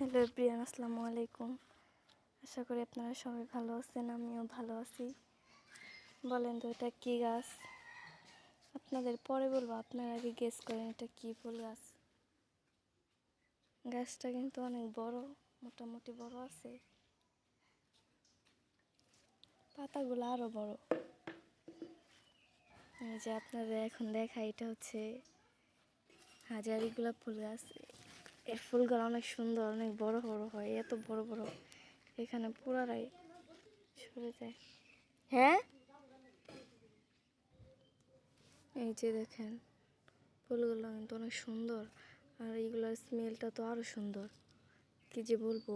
Hello everyone, আসসালামু আলাইকুম। আশা করি আপনারা সবাই ভালো আছেন, আমিও ভালো আছি। বলেন তো এটা কী গাছ? আপনাদের পরে বলবো, আপনারা আগে গেস করেন এটা কী ফুল গাছ। গাছটা কিন্তু অনেক বড়, মোটামুটি বড় আছে, পাতাগুলো আরও বড়। এই যে আপনাদের এখন দেখা, এটা হচ্ছে হাজারি গোলাপ ফুল গাছ। এর ফুলগুলো অনেক সুন্দর, অনেক বড় বড় হয়, এত বড় বড় এখানে পুরাটাই সরে যায়। হ্যাঁ, এই যে দেখেন ফুলগুলো কিন্তু অনেক সুন্দর, আর এইগুলোর স্মেলটা তো আরও সুন্দর, কি যে বলবো।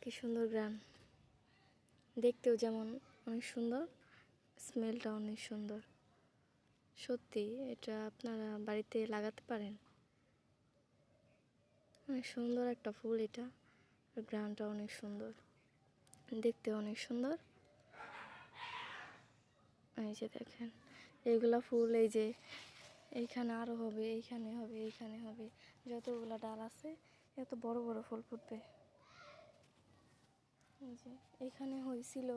কি সুন্দর গ্রান, দেখতেও যেমন অনেক সুন্দর, স্মেলটা অনেক সুন্দর। সত্যি এটা আপনারা বাড়িতে লাগাতে পারেন, অনেক সুন্দর একটা ফুল এটা, আর গ্রানটা অনেক সুন্দর, দেখতে অনেক সুন্দর। এই যে দেখেন এইগুলা ফুল, এই যে এইখানে আরও হবে, এইখানে হবে, এইখানে হবে, যতগুলো ডাল আছে এত বড় বড় ফুল ফুটবে। এই যে এইখানে হয়েছিল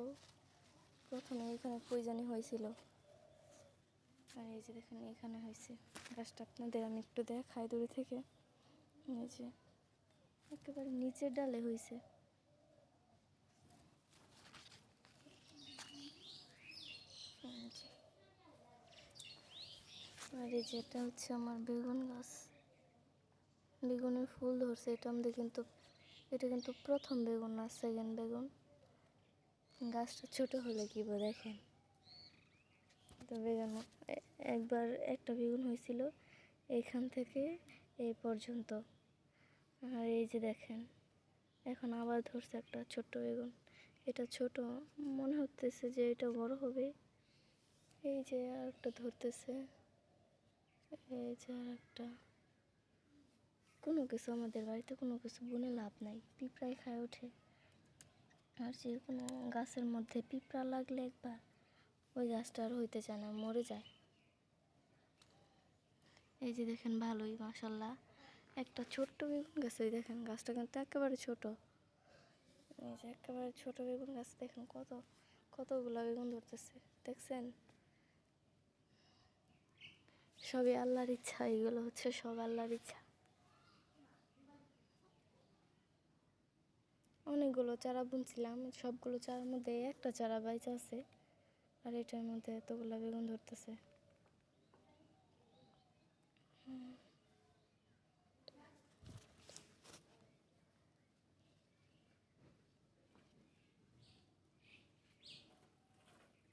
প্রথমে, এইখানে কইজানি হয়েছিল, আর এই যে দেখেন এখানে হয়েছে। গাছটা আপনাদের আমি একটু দেখাই দূরে থেকে। এই যে একেবারে নিচের ডালে হয়েছে। আর এই যে এটা হচ্ছে আমার বেগুন গাছ, বেগুনের ফুল ধরছে। এটা কিন্তু প্রথম বেগুন না, সেকেন্ড বেগুন। গাছটা ছোট হলে কি দেখেন তো বেগুন, একবার একটা বেগুন হয়েছিল এইখান থেকে এই পর্যন্ত। আর এই যে দেখেন এখন আবার ধরছে একটা ছোট্ট বেগুন। এটা ছোট মনে হতেছে যে এটা বড় হবে। এই যে আর একটা ধরতেছে, এই যে আর একটা। কোনো কিছু আমাদের বাড়িতে কোনো কিছু বুনে লাভ নাই, পিঁপড়ায় খায় ওঠে। আর যে কোনো গাছের মধ্যে পিঁপড়া লাগলে একবার, ওই গাছটা আর হইতে চায় না, মরে যায়। এই যে দেখেন ভালোই মাশাল্লাহ একটা ছোট্ট বেগুন গাছ। ওই দেখেন গাছটা কিন্তু একেবারে ছোট। এই যে একেবারে ছোট বেগুন গাছ, দেখেন কতগুলো বেগুন ধরতেছে, দেখছেন? সবই আল্লাহর ইচ্ছা, এগুলো হচ্ছে সব আল্লাহর ইচ্ছা। অনেকগুলো চারা বুনছিলাম, সবগুলো চারার মধ্যে একটা চারা বাইচা আছে, আর এটার মধ্যে এতগুলো বেগুন ধরতেছে।